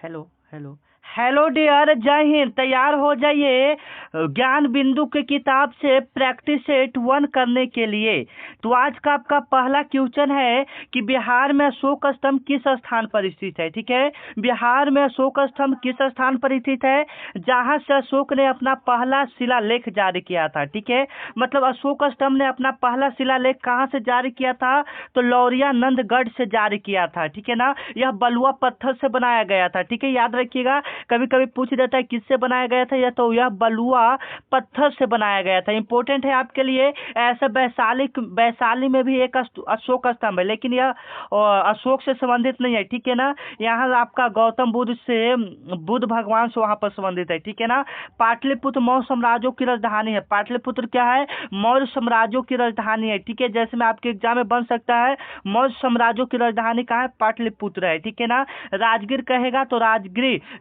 Hello hello hello dear, जय हिंद। तैयार हो जाइए ज्ञान बिंदु की किताब से प्रैक्टिस सेट 1 करने के लिए। तो आज का आपका पहला क्वेश्चन है कि बिहार में अशोक स्तंभ किस स्थान पर स्थित है। ठीक है, बिहार में अशोक स्तंभ किस स्थान पर स्थित है? जहां से अशोक ने अपना पहला शिलालेख जारी किया था। ठीक है, मतलब अशोक स्तंभ ने अपना पहला शिलालेख कहां से जारी किया था? तो लौरिया नंदगढ़ से जारी किया था। ठीक है ना, यह बलुआ पत्थर से बनाया गया था। ठीक है, याद रखिएगा, कभी कभी पूछ देता है किससे बनाया गया था, या तो यह बलुआ पत्थर से बनाया गया था। इंपॉर्टेंट है आपके लिए। ऐसा वैशाली में भी एक अशोक स्तंभ है, लेकिन यह अशोक से संबंधित नहीं है। ठीक है ना, यहाँ आपका गौतम बुद्ध से, बुद्ध भगवान से वहां पर संबंधित है। ठीक है ना, पाटलिपुत्र मौर्य साम्राज्यों की राजधानी है। पाटलिपुत्र क्या है? मौर्य साम्राज्यों की राजधानी है। ठीक है, जैसे में आपके एग्जाम में बन सकता है, मौर्य साम्राज्यों की राजधानी कहाँ है? पाटलिपुत्र है। ठीक है ना, राजगीर कहेगा तो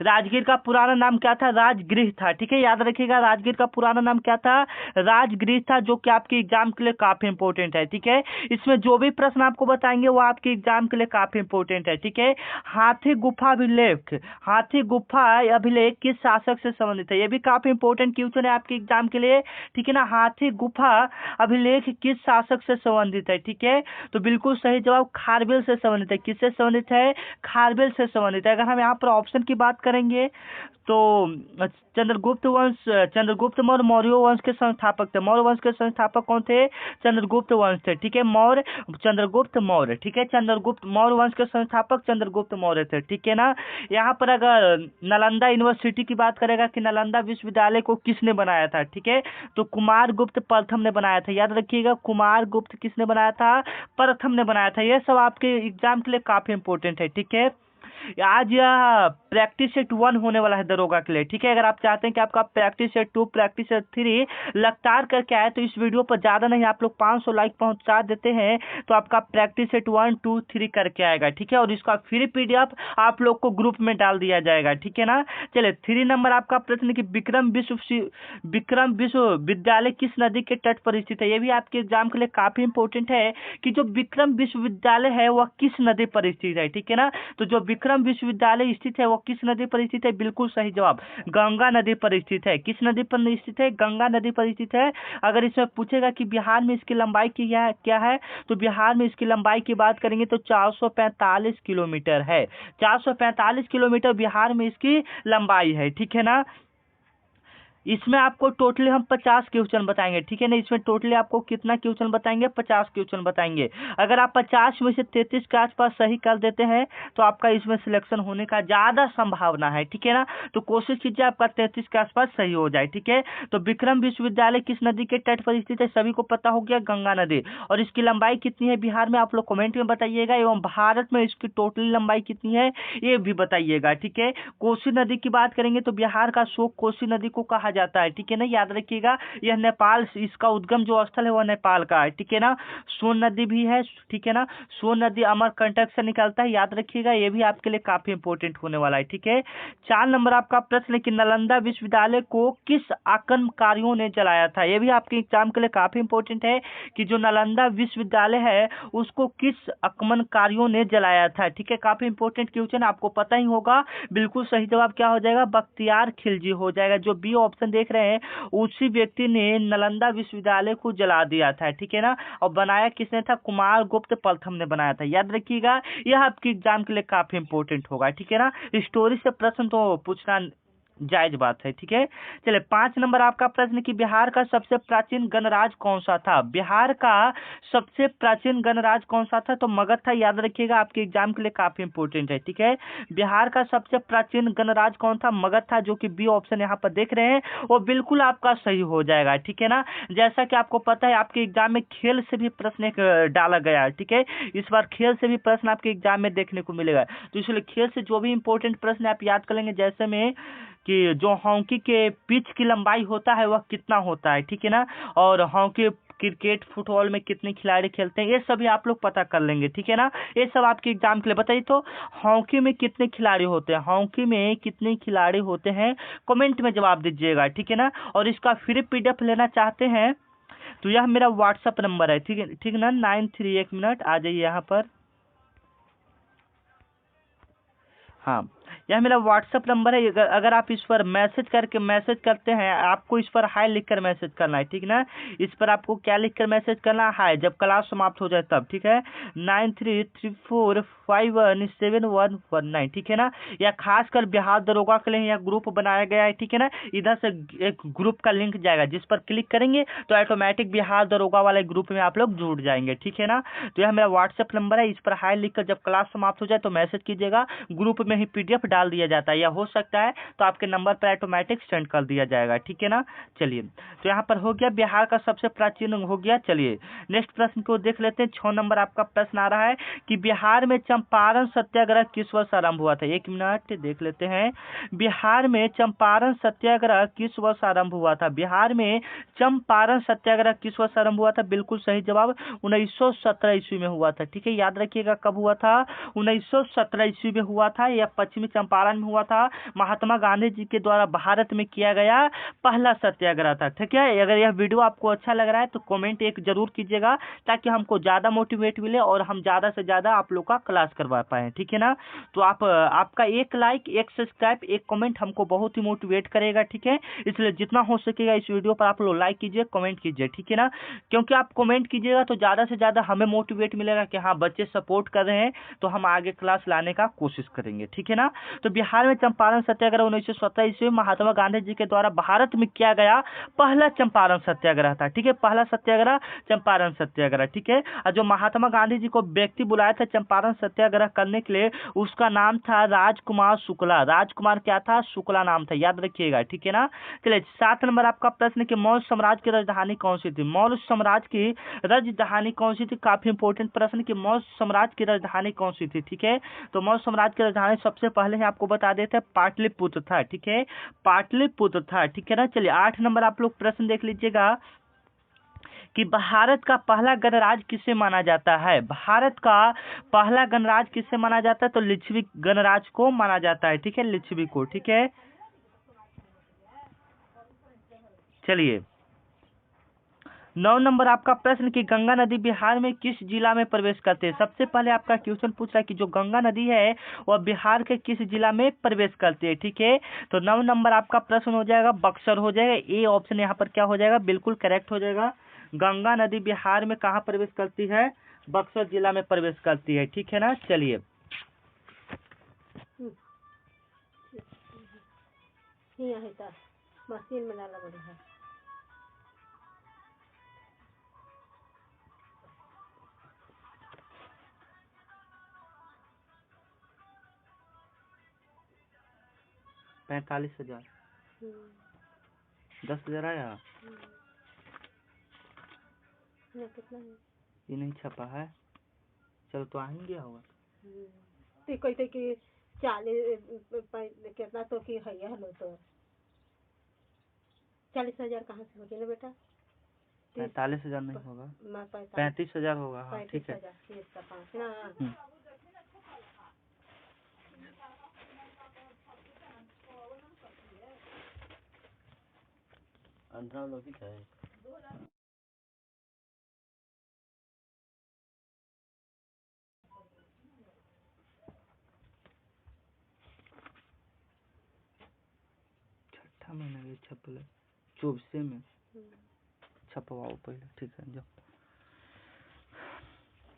राजगीर का पुराना नाम क्या था? राजगृह था। ठीक है, याद रखिएगा, राजगीर का पुराना नाम क्या था? राजगृह था, जो कि आपके एग्जाम के लिए काफी इंपॉर्टेंट है। ठीक है, इसमें जो भी प्रश्न आपको बताएंगे वो आपके एग्जाम के लिए काफी इंपॉर्टेंट है। ठीक है, हाथी गुफा अभिलेख किस शासक से संबंधित है? ये भी काफी इंपॉर्टेंट क्वेश्चन है आपके एग्जाम के लिए। ठीक है ना, हाथी गुफा अभिलेख किस शासक से संबंधित है? ठीक है, तो बिल्कुल सही जवाब खारवेल से संबंधित है। किससे संबंधित है? खारवेल से संबंधित है। अगर हम यहाँ पर ऑप्शन की बात करेंगे तो चंद्रगुप्त मौर्य मौर्य वंश के संस्थापक थे। मौर्य वंश के संस्थापक कौन थे? चंद्रगुप्त वंश थे। ठीक है, चंद्रगुप्त मौर्य। ठीक है, चंद्रगुप्त मौर्य वंश के संस्थापक चंद्रगुप्त मौर्य थे। ठीक है ना, यहाँ पर अगर नालंदा यूनिवर्सिटी की बात करेगा कि नालंदा विश्वविद्यालय को किसने बनाया था? ठीक है, तो कुमार गुप्त प्रथम ने बनाया था। याद रखिएगा, कुमार गुप्त किसने बनाया था? प्रथम ने बनाया था। यह सब आपके एग्जाम के लिए काफी इंपॉर्टेंट है। ठीक है, आज यह प्रैक्टिस सेट 1 होने वाला है दरोगा के लिए। ठीक है, अगर आप चाहते हैं कि आपका प्रैक्टिस सेट 2, प्रैक्टिस सेट 3 लगातार करके आए तो इस वीडियो पर ज्यादा नहीं, आप लोग 500 लाइक पहुंचा देते हैं तो आपका प्रैक्टिस सेट 1, 2, 3 करके आएगा। ठीक है, और इसका फ्री पीडीएफ आप लोग को ग्रुप में डाल दिया जाएगा। ठीक है ना, चलिए 3 नंबर आपका प्रश्न कि विक्रम विश्वविद्यालय किस नदी के तट पर स्थित है? ये भी आपके एग्जाम के लिए काफी इंपॉर्टेंट है कि जो विक्रम विश्वविद्यालय है वह किस नदी पर स्थित है। ठीक है ना, तो जो विक्रम विश्वविद्यालय स्थित है वो किस नदी पर स्थित है? बिल्कुल सही जवाब गंगा नदी पर स्थित है। किस नदी पर स्थित है? गंगा नदी पर स्थित है। अगर इसमें पूछेगा कि बिहार में इसकी लंबाई की क्या है, तो बिहार में इसकी लंबाई की बात करेंगे तो 445 किलोमीटर है। 445 किलोमीटर बिहार में इसकी लंबाई है। ठीक है ना, इसमें आपको टोटली हम 50 क्वेश्चन बताएंगे। ठीक है ना, इसमें टोटली आपको कितना क्वेश्चन बताएंगे? 50 क्वेश्चन बताएंगे। अगर आप 50 में से 33 के आसपास सही कर देते हैं तो आपका इसमें सिलेक्शन होने का ज्यादा संभावना है। ठीक है ना, तो कोशिश कीजिए आपका 33 के आसपास सही हो जाए। ठीक है, तो विक्रम विश्वविद्यालय किस नदी के तट पर स्थित है? सभी को पता हो गया, गंगा नदी। और इसकी लंबाई कितनी है बिहार में? आप लोग कमेंट में बताइएगा। एवं भारत में इसकी टोटली लंबाई कितनी है ये भी बताइएगा। ठीक है, कोसी नदी की बात करेंगे तो बिहार का शोक कोसी नदी को कहा जाता है। ठीक है ना, याद रखिएगा, यह नेपाल, इसका उद्गम जो स्थल है वह नेपाल का है। ठीक है ना, सोन नदी भी है। ठीक है ना, सोन नदी अमरकंटक से निकलता है। याद रखिएगा, ये भी आपके लिए काफी इंपॉर्टेंट होने वाला है। ठीक है, 4 नंबर आपका प्रश्न है कि नालंदा विश्वविद्यालय को किस आक्रमणकारियों ने जलाया था? यह भी आपके एग्जाम के लिए काफी इंपॉर्टेंट है कि जो नालंदा विश्वविद्यालय है उसको किस आक्रमणकारियों ने जलाया था। ठीक है, काफी इंपॉर्टेंट क्वेश्चन, आपको पता ही होगा। बिल्कुल सही जवाब क्या हो जाएगा? बख्तियार खिलजी हो जाएगा। जो बी ऑप्शन देख रहे हैं उसी व्यक्ति ने नालंदा विश्वविद्यालय को जला दिया था। ठीक है ना, और बनाया किसने था? कुमार गुप्त प्रथम ने बनाया था। याद रखिएगा, यह आपके एग्जाम के लिए काफी इंपॉर्टेंट होगा। ठीक है ना, स्टोरी से प्रश्न तो पूछना जायज बात है। ठीक है, चलिए 5 नंबर आपका प्रश्न कि बिहार का सबसे प्राचीन गणराज कौन सा था? बिहार का सबसे प्राचीन गणराज कौन सा था? तो मगध था। याद रखिएगा, आपके एग्जाम के लिए काफी इंपॉर्टेंट है। ठीक है, बिहार का सबसे प्राचीन गणराज कौन था? मगध था, जो कि बी ऑप्शन यहाँ पर देख रहे हैं वो बिल्कुल आपका सही हो जाएगा। ठीक है ना, जैसा कि आपको पता है आपके एग्जाम में खेल से भी प्रश्न एक डाला गया है। ठीक है, इस बार खेल से भी प्रश्न आपके एग्जाम में देखने को मिलेगा, तो इसलिए खेल से जो भी इंपॉर्टेंट प्रश्न आप याद कर लेंगे, जैसे में कि जो हॉकी के पिच की लंबाई होता है वह कितना होता है। ठीक है ना, और हॉकी, क्रिकेट, फुटबॉल में कितने खिलाड़ी खेलते हैं, ये सभी आप लोग पता कर लेंगे। ठीक है ना, ये सब आपके एग्जाम के लिए बताइए। तो हॉकी में कितने खिलाड़ी होते हैं? हॉकी में कितने खिलाड़ी होते हैं? कमेंट में जवाब दीजिएगा। ठीक है ना, और इसका फ्री पीडीएफ लेना चाहते हैं तो यह मेरा व्हाट्सएप नंबर है। ठीक है, ठीक ना, 93, 1 मिनट आ जाइए यहाँ पर। हाँ, यह मेरा व्हाट्सअप नंबर है। अगर आप इस पर मैसेज करते हैं, आपको इस पर हाय लिखकर मैसेज करना है, ठीक ना। इस पर आपको क्या लिखकर मैसेज करना है? हाय, जब क्लास समाप्त हो जाए तब, ठीक है। 9334517119, ठीक है ना। या खासकर बिहार दरोगा के लिए यह ग्रुप बनाया गया है, ठीक है ना। इधर से एक ग्रुप का लिंक जाएगा, जिस पर क्लिक करेंगे तो ऑटोमेटिक बिहार दरोगा वाले ग्रुप में आप लोग जुड़ जाएंगे, ठीक है ना। तो यह मेरा व्हाट्सएप नंबर है, इस पर हाय लिखकर जब क्लास समाप्त हो जाए तो मैसेज कीजिएगा। ग्रुप में ही PDF डाल दिया जाता है, या हो सकता है तो आपके नंबर पर ऑटोमेटिक सेंड कर दिया जाएगा, ठीक है ना। चलिए, तो यहाँ पर हो गया बिहार का सबसे प्राचीन हो गया। चलिए नेक्स्ट प्रश्न को देख लेते हैं। 6 नंबर आपका प्रश्न आ रहा है कि बिहार में चंपारण सत्याग्रह किस वर्ष आरंभ हुआ था? 1 मिनट देख लेते हैं। बिहार में चंपारण सत्याग्रह किस वर्ष आरंभ हुआ था? बिहार में चंपारण सत्याग्रह किस वर्ष आरंभ हुआ था? बिल्कुल सही जवाब 1917 ईस्वी में हुआ था, ठीक है। याद रखिएगा कब हुआ था? 1917 ईस्वी में हुआ था। यह पश्चिमी चंपारण में हुआ था। महात्मा गांधी जी के द्वारा भारत में किया गया पहला सत्याग्रह था, ठीक है। अगर यह वीडियो आपको अच्छा लग रहा है तो कमेंट एक जरूर कीजिएगा, ताकि हमको ज़्यादा मोटिवेट मिले और हम ज़्यादा से ज़्यादा आप लोग का क्लास करवा पाएँ, ठीक है ना। तो आपका एक लाइक, एक सब्सक्राइब, एक कमेंट हमको बहुत ही मोटिवेट करेगा, ठीक है। इसलिए जितना हो सकेगा इस वीडियो पर आप लोग लाइक कीजिए, कमेंट कीजिए, ठीक है ना। क्योंकि आप कमेंट कीजिएगा तो ज़्यादा से ज़्यादा हमें मोटिवेट मिलेगा कि हाँ बच्चे सपोर्ट कर रहे हैं, तो हम आगे क्लास लाने का कोशिश करेंगे, ठीक है ना। तो बिहार में चंपारण सत्याग्रह 1917 ईस्वी में महात्मा गांधी जी के द्वारा भारत में किया गया पहला चंपारण सत्याग्रह था, ठीक है। पहला सत्याग्रह चंपारण सत्याग्रह, ठीक है। और जो महात्मा गांधी जी को व्यक्ति बुलाया था चंपारण सत्याग्रह करने के लिए, उसका नाम था राजकुमार शुक्ला। राजकुमार क्या था? शुक्ला नाम था, याद रखिएगा, ठीक है ना। चलिए 7 नंबर आपका प्रश्न कि मौर्य साम्राज्य की राजधानी कौन सी थी? मौर्य साम्राज्य की राजधानी कौन सी थी? काफी इंपॉर्टेंट प्रश्न कि मौर्य साम्राज्य की राजधानी कौन सी थी, ठीक है। तो मौर्य साम्राज्य की राजधानी सबसे पहले ही आपको बता देते हैं पाटलिपुत्र था, ठीक है। पाटलिपुत्र था, ठीक है ना। चलिए 8 नंबर आप लोग प्रश्न देख लीजिएगा कि भारत का पहला गणराज्य किसे माना जाता है? भारत का पहला गणराज्य किसे माना जाता है? तो लिच्छवी गणराज्य को माना जाता है, ठीक है, लिच्छवी को, ठीक है। चलिए 9 नंबर आपका प्रश्न कि गंगा नदी बिहार में किस जिला में प्रवेश करते हैं? सबसे पहले आपका क्वेश्चन पूछ रहा है कि जो गंगा नदी है वह बिहार के किस जिला में प्रवेश करती है, ठीक है। तो 9 नंबर आपका प्रश्न हो जाएगा बक्सर हो जाएगा। ए ऑप्शन यहाँ पर क्या हो जाएगा? बिल्कुल करेक्ट हो जाएगा। गंगा नदी बिहार में कहाँ प्रवेश करती है? बक्सर जिला में प्रवेश करती है, ठीक है ना। चलिए मशीन में डाला बड़ी है। पैंतालीस 10,000 आया। कितना है? ये नहीं छपा है। चलो तो आ ही गया होगा। तो कहते कि 40 कितना तो कि है लो तो 40,000 कहाँ से हो गया बेटा? 45,000 नहीं होगा, 35,000 होगा। हाँ ठीक है। 35,000 ना। अंतराल लोग है। छठा महीना ये छपल 24 में छपवाओ पहले, ठीक है जो।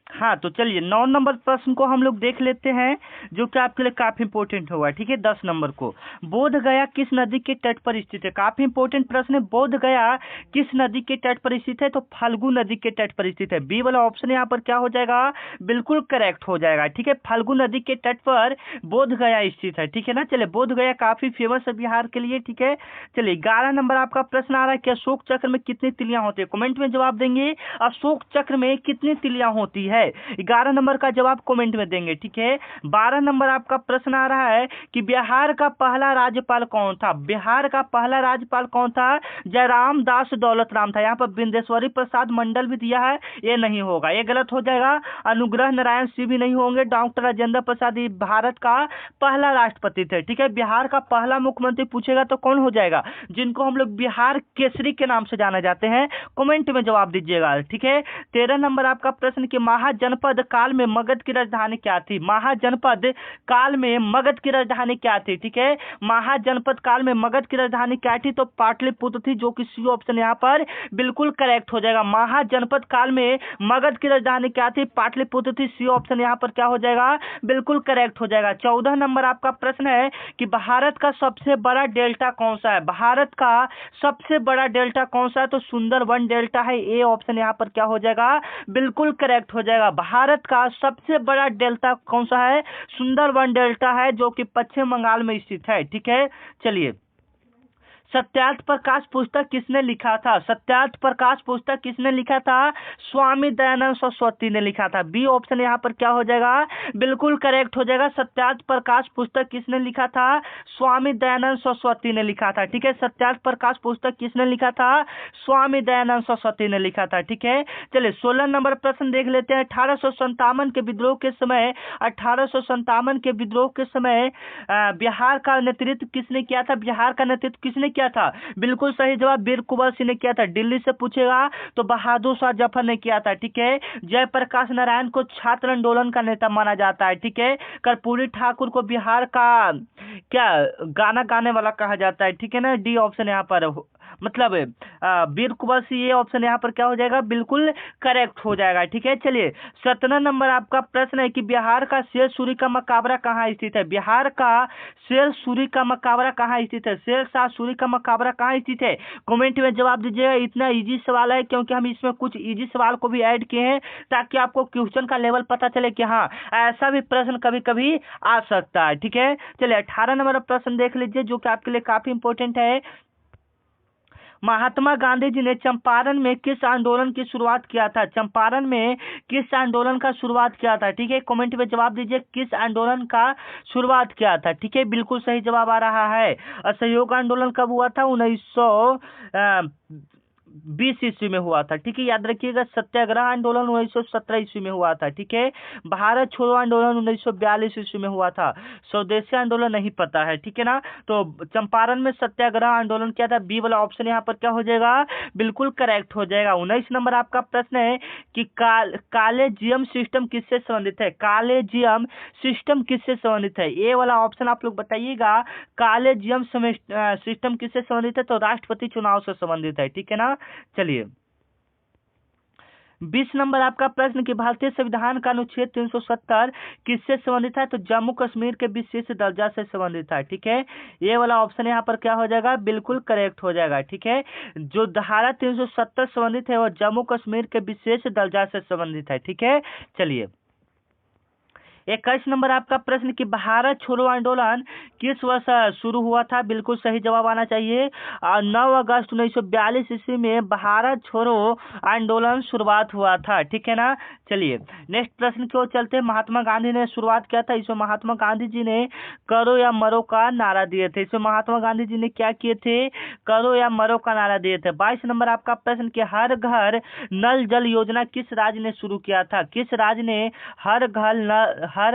हाँ तो चलिए 9 नंबर प्रश्न को हम लोग देख लेते हैं, जो कि आपके लिए काफी इंपॉर्टेंट होगा, ठीक है। 10 नंबर को, बोध गया किस नदी के तट पर स्थित है? काफी इंपॉर्टेंट प्रश्न है। बोध गया किस नदी के तट पर स्थित है? तो फाल्गु नदी के तट पर स्थित है। बी वाला ऑप्शन यहाँ पर क्या हो जाएगा? बिल्कुल करेक्ट हो जाएगा, ठीक है। फाल्गु नदी के तट पर बोध गया स्थित है, ठीक है ना। चलिए बोध गया काफी फेमस है बिहार के लिए, ठीक है। चलिए 11 नंबर आपका प्रश्न आ रहा है कि अशोक चक्र में कितनी तिलियां होती है? कमेंट में जवाब देंगे अशोक चक्र में कितनी तिलियां होती है। 11 नंबर का जवाब कमेंट में देंगे, ठीक है। 12 नंबर आपका प्रश्न आ रहा है कि बिहार का पहला राज्यपाल कौन था? बिहार का पहला राज्यपाल कौन था? जयराम दास दौलत राम था। यहाँ पर बिंदेश्वरी प्रसाद मंडल भी दिया है, ये नहीं होगा, ये गलत हो जाएगा। अनुग्रह नारायण सिंह भी नहीं होंगे। डॉक्टर राजेंद्र प्रसाद ये भारत का पहला राष्ट्रपति थे, ठीक है। बिहार का पहला मुख्यमंत्री पूछेगा तो कौन हो जाएगा? जिनको हम लोग बिहार केसरी के नाम से जाने जाते हैं, कमेंट में जवाब दीजिएगा, ठीक है। 13 नंबर आपका प्रश्न कि महाजनपद काल में मगध की राजधानी क्या थी? महाजनपद काल में मगध की राजधानी क्या थी? ठीक है, महाजनपद काल में मगध की राजधानी क्या थी? तो पाटलिपुत्र थी, जो कि सी ऑप्शन यहाँ पर बिल्कुल करेक्ट हो जाएगा। महाजनपद काल में मगध की राजधानी क्या थी? पाटलिपुत्र थी, सी ऑप्शन यहाँ पर क्या हो जाएगा? बिल्कुल करेक्ट हो जाएगा। 14 नंबर आपका प्रश्न है कि भारत का सबसे बड़ा डेल्टा कौन सा है? भारत का सबसे बड़ा डेल्टा कौन सा है? तो सुंदरबन डेल्टा है, ए ऑप्शन यहाँ पर क्या हो जाएगा? बिल्कुल करेक्ट हो जाएगा। भारत का सबसे बड़ा डेल्टा कौन सा है? सुंदरबन डेल्टा है, जो कि पश्चिम बंगाल में स्थित है। ठीक है, चलिए, सत्यार्थ प्रकाश पुस्तक किसने लिखा था? सत्यार्थ प्रकाश पुस्तक किसने लिखा था? स्वामी दयानंद सरस्वती ने लिखा था, बी ऑप्शन यहाँ पर क्या हो जाएगा? बिल्कुल करेक्ट हो जाएगा। सत्यार्थ प्रकाश पुस्तक किसने लिखा था? स्वामी दयानंद सरस्वती ने लिखा था। ठीक है, सत्यार्थ प्रकाश पुस्तक किसने लिखा था? स्वामी दयानंद सरस्वती ने लिखा था। ठीक है, चलिए 16 नंबर प्रश्न देख लेते हैं। 1857 के विद्रोह के समय 1857 के विद्रोह के समय बिहार का नेतृत्व किसने किया था? बिहार का नेतृत्व किसने किया था? बिल्कुल सही जवाब वीर कुंवर सिंह ने किया था। दिल्ली से पूछेगा तो बहादुर शाह जफर ने किया था। ठीक है, जयप्रकाश नारायण को छात्र आंदोलन का नेता माना जाता है। ठीक है, कर्पूरी ठाकुर को बिहार का क्या गाना गाने वाला कहा जाता है। ठीक है ना, डी ऑप्शन यहाँ पर मतलब वीर कुंवर सिंह, ये ऑप्शन यहाँ पर क्या हो जाएगा? बिल्कुल करेक्ट हो जाएगा। ठीक है, चलिए 17 नंबर आपका प्रश्न है कि बिहार का शेर सूरी का मकबरा कहाँ स्थित है? बिहार का शेर सूरी का मकबरा कहाँ स्थित है? शेर शाह सूरी का मकबरा कहाँ स्थित है? कमेंट में जवाब दीजिएगा। इतना इजी सवाल है, क्योंकि हम इसमें कुछ इजी सवाल को भी ऐड किए हैं, ताकि आपको क्वेश्चन का लेवल पता चले कि हाँ, ऐसा भी प्रश्न कभी कभी आ सकता है। ठीक है, चलिए 18 नंबर प्रश्न देख लीजिए, जो कि आपके लिए काफी इंपॉर्टेंट है। महात्मा गांधी जी ने चंपारण में किस आंदोलन की शुरुआत किया था? चंपारण में किस आंदोलन का शुरुआत किया था? ठीक है, कमेंट में जवाब दीजिए, किस आंदोलन का शुरुआत किया था? ठीक है, बिल्कुल सही जवाब आ रहा है। असहयोग आंदोलन कब हुआ था? 1920 ईस्वी में हुआ था। ठीक है, याद रखिएगा। सत्याग्रह आंदोलन 1917 ईस्वी में हुआ था। ठीक है, भारत छोड़ो आंदोलन 1942 ईस्वी में हुआ था। स्वदेशी आंदोलन नहीं पता है। ठीक है ना, तो चंपारण में सत्याग्रह आंदोलन किया था, बी वाला ऑप्शन यहाँ पर क्या हो जाएगा? बिल्कुल करेक्ट हो जाएगा। 19 नंबर आपका प्रश्न है कि कॉलेजियम सिस्टम किससे संबंधित है? कॉलेजियम सिस्टम किससे संबंधित है? ए वाला ऑप्शन आप लोग बताइएगा। कॉलेजियम सिस्टम किससे संबंधित है? तो राष्ट्रपति चुनाव से संबंधित है। ठीक है ना, चलिए 20 नंबर आपका प्रश्न कि भारतीय संविधान का अनुच्छेद 370 किससे संबंधित है? तो जम्मू कश्मीर के विशेष दर्जा से संबंधित है। ठीक है, ये वाला ऑप्शन यहाँ पर क्या हो जाएगा? बिल्कुल करेक्ट हो जाएगा। ठीक है, जो धारा 370 संबंधित है वो जम्मू कश्मीर के विशेष दर्जा से संबंधित है। ठीक है, चलिए 21 नंबर आपका प्रश्न कि भारत छोड़ो आंदोलन किस वर्ष शुरू हुआ था? बिल्कुल सही जवाब आना चाहिए। 9 अगस्त 1942 ईस्वी में भारत छोड़ो आंदोलन शुरुआत हुआ था। ठीक है ना, चलिए नेक्स्ट प्रश्न की ओर चलते हैं। महात्मा गांधी ने शुरुआत किया था, इसमें महात्मा गांधी जी ने करो या मरो का नारा दिए थे। इसमें महात्मा गांधी जी ने क्या किए थे? करो या मरो का नारा दिए थे। 22 नंबर आपका प्रश्न कि हर घर नल जल योजना किस राज्य ने शुरू किया था? किस राज्य ने हर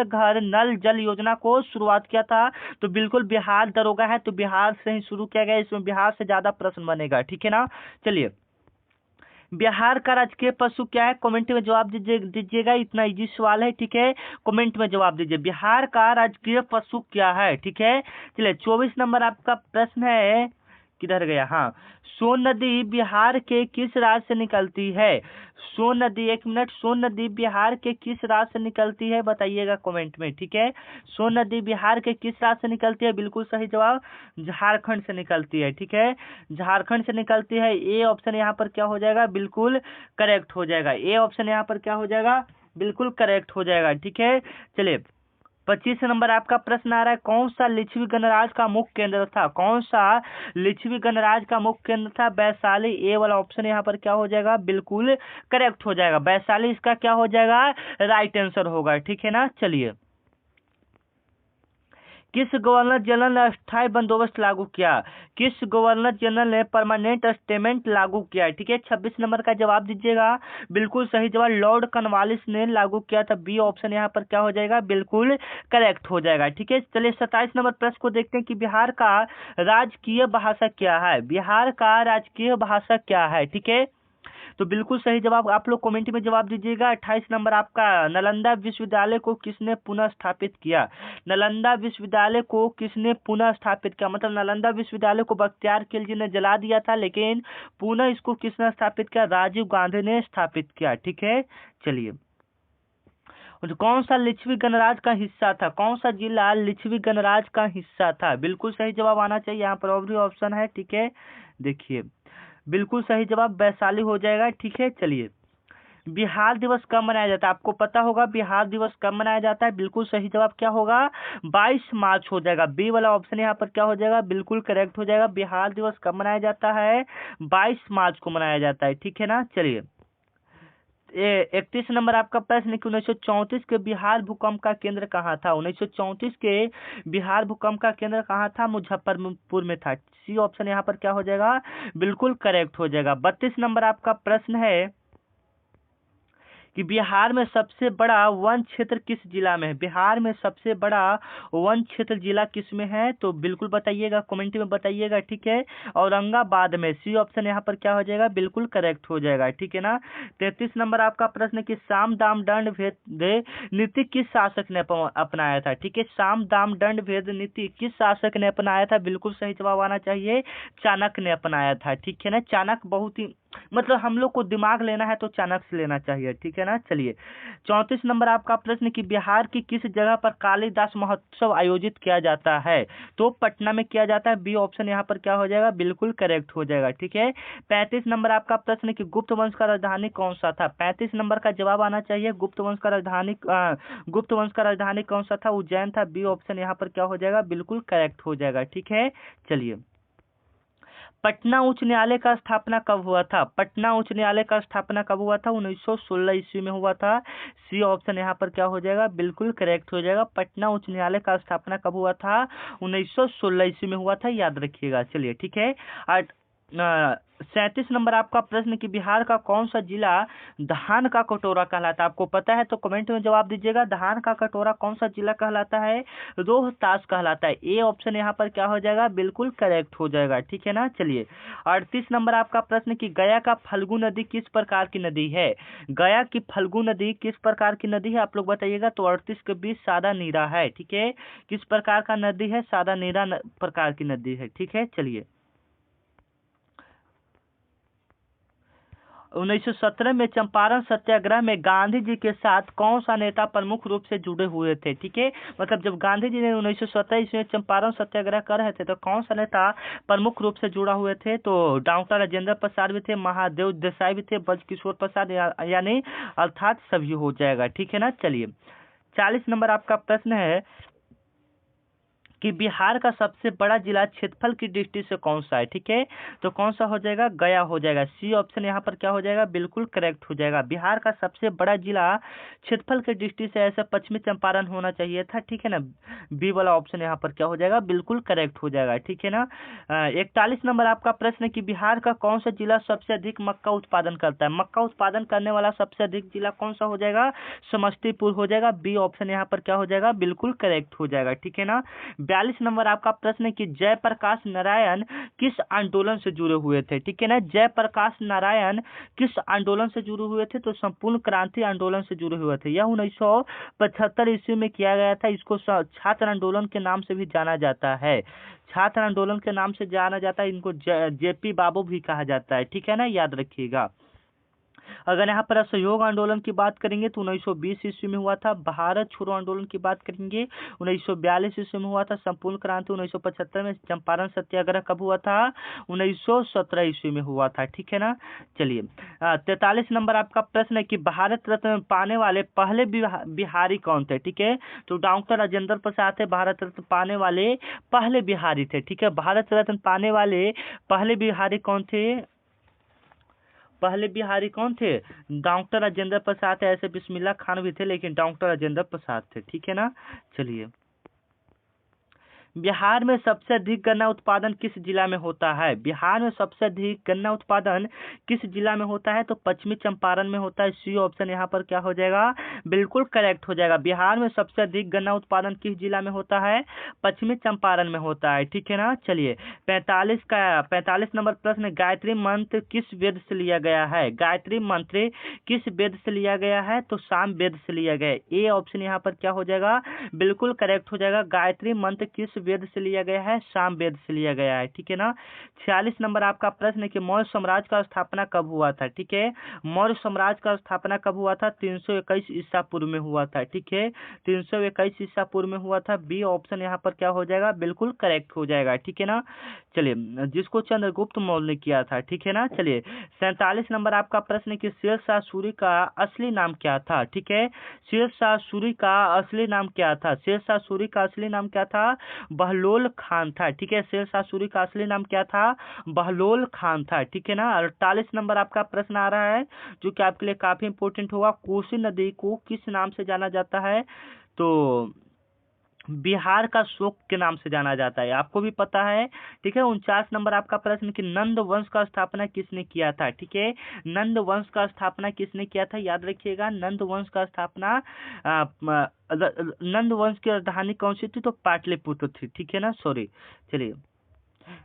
घर नल जल योजना को शुरुआत किया था? तो बिल्कुल बिहार दरोगा है, तो बिहार से ही शुरू किया गया। इसमें बिहार से ज्यादा प्रश्न बनेगा। ठीक है ना, चलिए बिहार का राजकीय पशु क्या है? कमेंट में जवाब दीजिएगा। इतना इजी सवाल है। ठीक है, कमेंट में जवाब दीजिए, बिहार का राजकीय पशु क्या है? ठीक है, चलिए 24 नंबर आपका प्रश्न है, किधर गया? हाँ, सोन नदी बिहार के किस राज्य से निकलती है? सोन नदी, एक मिनट, सोन नदी बिहार के किस राज्य से निकलती है? बताइएगा कमेंट में। ठीक है, सोन नदी बिहार के किस राज्य से निकलती है? बिल्कुल सही जवाब झारखंड से निकलती है। ठीक है, झारखंड से निकलती है। ए ऑप्शन यहाँ पर क्या हो जाएगा? बिल्कुल करेक्ट हो जाएगा। ए ऑप्शन यहाँ पर क्या हो जाएगा? बिल्कुल करेक्ट हो जाएगा। ठीक है, चलिए 25 नंबर आपका प्रश्न आ रहा है, कौन सा लिच्छवी गणराज्य का मुख्य केंद्र था? कौन सा लिच्छवी गणराज्य का मुख्य केंद्र था? वैशाली। ए वाला ऑप्शन यहाँ पर क्या हो जाएगा? बिल्कुल करेक्ट हो जाएगा। वैशाली इसका क्या हो जाएगा? राइट आंसर होगा। ठीक है ना, चलिए किस गवर्नर जनरल ने अस्थायी बंदोबस्त लागू किया? किस गवर्नर जनरल ने परमानेंट स्टेटमेंट लागू किया? ठीक है, 26 नंबर का जवाब दीजिएगा। बिल्कुल सही जवाब लॉर्ड कॉर्नवालिस ने लागू किया था। बी ऑप्शन यहाँ पर क्या हो जाएगा? बिल्कुल करेक्ट हो जाएगा। ठीक है, चलिए 27 नंबर प्रश्न को देखते हैं कि बिहार का राजकीय भाषा क्या है? बिहार का राजकीय भाषा क्या है? ठीक है, तो बिल्कुल सही जवाब आप लोग कमेंट में जवाब दीजिएगा। 28 नंबर आपका नालंदा विश्वविद्यालय को किसने पुनः स्थापित किया? नालंदा विश्वविद्यालय को किसने पुनः स्थापित किया? मतलब नालंदा विश्वविद्यालय को बख्तियार खिलजी ने जला दिया था, लेकिन पुनः इसको किसने स्थापित किया? राजीव गांधी ने स्थापित किया। ठीक है, चलिए। और कौन सा लिच्छवी गणराज्य का हिस्सा था? कौन सा जिला लिच्छवी गणराज्य का हिस्सा था? बिल्कुल सही जवाब आना चाहिए। यहाँ पर और भी ऑप्शन है। ठीक है, देखिए बिल्कुल सही जवाब वैशाली हो जाएगा। ठीक है, चलिए। बिहार दिवस कब मनाया जाता है? आपको पता होगा बिहार दिवस कब मनाया जाता है। बिल्कुल सही जवाब क्या होगा? 22 मार्च हो जाएगा। बी वाला ऑप्शन यहाँ पर क्या हो जाएगा? बिल्कुल करेक्ट हो जाएगा। बिहार दिवस कब मनाया जाता है? 22 मार्च को मनाया जाता है। ठीक है ना, चलिए। 31 नंबर आपका प्रश्न कि 1934 के बिहार भूकंप का केंद्र कहाँ था? 1934 के बिहार भूकंप का केंद्र कहाँ था? मुजफ्फरपुर में था। सी ऑप्शन यहाँ पर क्या हो जाएगा? बिल्कुल करेक्ट हो जाएगा। 32 नंबर आपका प्रश्न है कि बिहार में सबसे बड़ा वन क्षेत्र किस जिला में है? बिहार में सबसे बड़ा वन क्षेत्र जिला किस में है? तो बिल्कुल बताइएगा, कमेंट में बताइएगा। ठीक है, औरंगाबाद में। सी ऑप्शन यहाँ पर क्या हो जाएगा? बिल्कुल करेक्ट हो जाएगा। ठीक है ना। 33 नंबर आपका प्रश्न कि साम दाम दंड भेद नीति किस शासक ने अपनाया था? ठीक है, साम दाम दंड भेद नीति किस शासक ने अपनाया था? बिल्कुल सही जवाब आना चाहिए। चाणक्य ने अपनाया था। ठीक है ना। चाणक्य बहुत ही मतलब हम लोग को दिमाग लेना है तो चाणक्य से लेना चाहिए। ठीक है ना, चलिए। 34 नंबर आपका प्रश्न कि बिहार की किस जगह पर कालिदास महोत्सव आयोजित किया जाता है? तो पटना में किया जाता है। बी ऑप्शन यहाँ पर क्या हो जाएगा? बिल्कुल करेक्ट हो जाएगा। ठीक है। 35 नंबर आपका प्रश्न कि गुप्त वंश का राजधानी कौन सा था? 35 नंबर का जवाब आना चाहिए। गुप्त वंश का राजधानी कौन सा था? उज्जैन था। बी ऑप्शन यहाँ पर क्या हो जाएगा? बिल्कुल करेक्ट हो जाएगा। ठीक है, चलिए। पटना उच्च न्यायालय का स्थापना कब हुआ था? पटना उच्च न्यायालय का स्थापना कब हुआ था? 1916 ईस्वी में हुआ था। सी ऑप्शन यहाँ पर क्या हो जाएगा? बिल्कुल करेक्ट हो जाएगा। पटना उच्च न्यायालय का स्थापना कब हुआ था? 1916 ईस्वी में हुआ था, याद रखिएगा। चलिए, ठीक है। 37 नंबर आपका प्रश्न कि बिहार का कौन सा जिला धान का कटोरा कहलाता है? आपको पता है तो कमेंट में जवाब दीजिएगा। धान का कटोरा कौन सा जिला कहलाता है? रोहतास कहलाता है। ए ऑप्शन यहाँ पर क्या हो जाएगा? बिल्कुल करेक्ट हो जाएगा। ठीक है ना, चलिए। 38 नंबर आपका प्रश्न कि गया का फल्गु नदी किस प्रकार की नदी है? गया की फल्गु नदी किस प्रकार की नदी है? आप लोग बताइएगा। तो 38 के 20 सादा नीरा है। ठीक है, किस प्रकार का नदी है? सादा नीरा प्रकार की नदी है। ठीक है, चलिए। 1917 में चंपारण सत्याग्रह में गांधी जी के साथ कौन सा नेता प्रमुख रूप से जुड़े हुए थे? ठीक है, मतलब जब गांधी जी ने 1917 में चंपारण सत्याग्रह कर रहे थे तो कौन सा नेता प्रमुख रूप से जुड़ा हुए थे? तो डॉक्टर राजेंद्र प्रसाद भी थे, महादेव देसाई भी थे, ब्रजकिशोर प्रसाद यानी अर्थात सभी हो जाएगा। ठीक है ना, चलिए। 40 नंबर आपका प्रश्न है कि बिहार का सबसे बड़ा जिला क्षेत्रफल की दृष्टि से कौन सा है? ठीक है, तो कौन सा हो जाएगा? गया हो जाएगा। सी ऑप्शन यहाँ पर क्या हो जाएगा? बिल्कुल करेक्ट हो जाएगा। बिहार का सबसे बड़ा जिला क्षेत्रफल की दृष्टि से ऐसा पश्चिमी चंपारण होना चाहिए था। ठीक है ना, बी वाला ऑप्शन यहाँ पर क्या हो जाएगा? बिल्कुल करेक्ट हो जाएगा। ठीक है ना। 41 नंबर आपका प्रश्न कि बिहार का कौन सा जिला सबसे अधिक मक्का उत्पादन करता है? मक्का उत्पादन करने वाला सबसे अधिक जिला कौन सा हो जाएगा? समस्तीपुर हो जाएगा। बी ऑप्शन यहाँ पर क्या हो जाएगा? बिल्कुल करेक्ट हो जाएगा। ठीक है ना। 42 नंबर आपका प्रश्न है कि जयप्रकाश नारायण किस आंदोलन से जुड़े हुए थे? ठीक है ना, जयप्रकाश नारायण किस आंदोलन से जुड़े हुए थे? तो संपूर्ण क्रांति आंदोलन से जुड़े हुए थे। यह 1975 ईस्वी में किया गया था। इसको छात्र आंदोलन के नाम से भी जाना जाता है। छात्र आंदोलन के नाम से जाना जाता है। इनको जेपी बाबू भी कहा जाता है। ठीक है ना, याद रखिएगा। अगर यहाँ पर असहयोग आंदोलन की बात करेंगे तो 1920 ईस्वी में हुआ था। भारत छोड़ो आंदोलन की बात करेंगे 1942 ईस्वी में हुआ था। संपूर्ण क्रांति 1975 में। चंपारण सत्याग्रह कब हुआ था? 1917 ईस्वी में हुआ था। ठीक है ना, चलिए। 43 नंबर आपका प्रश्न है कि भारत रत्न पाने वाले पहले बिहारी कौन थे? ठीक है, तो डॉक्टर राजेंद्र प्रसाद थे भारत रत्न पाने वाले पहले बिहारी थे। ठीक है, भारत रत्न पाने वाले पहले बिहारी कौन थे? पहले बिहारी कौन थे? डॉक्टर राजेंद्र प्रसाद थे। ऐसे बिस्मिल्लाह खान भी थे, लेकिन डॉक्टर राजेंद्र प्रसाद थे। ठीक है ना, चलिए। बिहार में सबसे अधिक गन्ना उत्पादन किस जिला में होता है? बिहार में सबसे अधिक गन्ना उत्पादन किस जिला में होता है? तो पश्चिमी चंपारण में होता है। सी ऑप्शन यहाँ पर क्या हो जाएगा? बिल्कुल करेक्ट हो जाएगा। बिहार में सबसे अधिक गन्ना उत्पादन किस जिला में होता है? पश्चिमी चंपारण में होता है, ठीक है ना। चलिए 45 नंबर प्रश्न, गायत्री मंत्र किस वेद से लिया गया है? गायत्री मंत्र किस वेद से लिया गया है? तो साम वेद से लिया गया है। ए ऑप्शन यहाँ पर क्या हो जाएगा? बिल्कुल करेक्ट हो जाएगा। गायत्री मंत्र किस वेद से लिया गया है? साम वेद से लिया गया है, ठीक है ना। 46 नंबर आपका प्रश्न है कि मौर्य साम्राज्य का स्थापना कब हुआ था? ठीक है, मौर्य साम्राज्य का स्थापना कब हुआ था? 321 ईसा पूर्व में हुआ था, ठीक है, 321 ईसा पूर्व में हुआ था। बी ऑप्शन यहाँ पर क्या हो जाएगा? बिल्कुल करेक्ट हो जाएगा, ठीक है ना। चलिए, जिसको चंद्रगुप्त मौर्य ने किया था, ठीक है ना। चलिए 47 नंबर आपका प्रश्न है कि शेरशाह सूरी का असली नाम क्या था? ठीक है, शेरशाह सूरी का असली नाम क्या था? शेरशाह सूरी का असली नाम क्या था? बहलोल खान था, ठीक है। शेरशाह सूरी का असली नाम क्या था? बहलोल खान था, ठीक है ना। 48 नंबर आपका प्रश्न आ रहा है जो कि आपके लिए काफी इंपॉर्टेंट होगा। कोसी नदी को किस नाम से जाना जाता है? तो बिहार का शोक के नाम से जाना जाता है, आपको भी पता है, ठीक है। 49 नंबर आपका प्रश्न कि नंद वंश का स्थापना किसने किया था? ठीक है, नंद वंश का स्थापना किसने किया था? याद रखिएगा, नंद वंश का स्थापना नंद वंश की राजधानी कौन सी थी? तो पाटलिपुत्र थी, ठीक है ना। सॉरी, चलिए,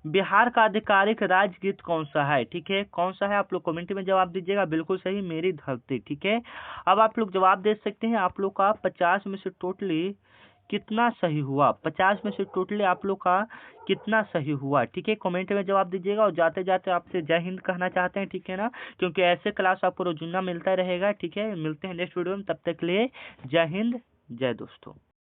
बिहार का आधिकारिक राजगीत कौन सा है? ठीक है, कौन सा है? आप लोग कमेंट में जवाब दीजिएगा। बिल्कुल सही, मेरी धरती, ठीक है। अब आप लोग जवाब दे सकते हैं। आप लोग का 50 में से टोटली कितना सही हुआ? 50 में से टोटली आप लोग का कितना सही हुआ? ठीक है, कमेंट में जवाब दीजिएगा। और जाते जाते आपसे जय हिंद कहना चाहते हैं, ठीक है ना, क्योंकि ऐसे क्लास आपको रोजाना मिलता रहेगा, ठीक है। मिलते हैं नेक्स्ट वीडियो में, तब तक के लिए जय हिंद, जय दोस्तों।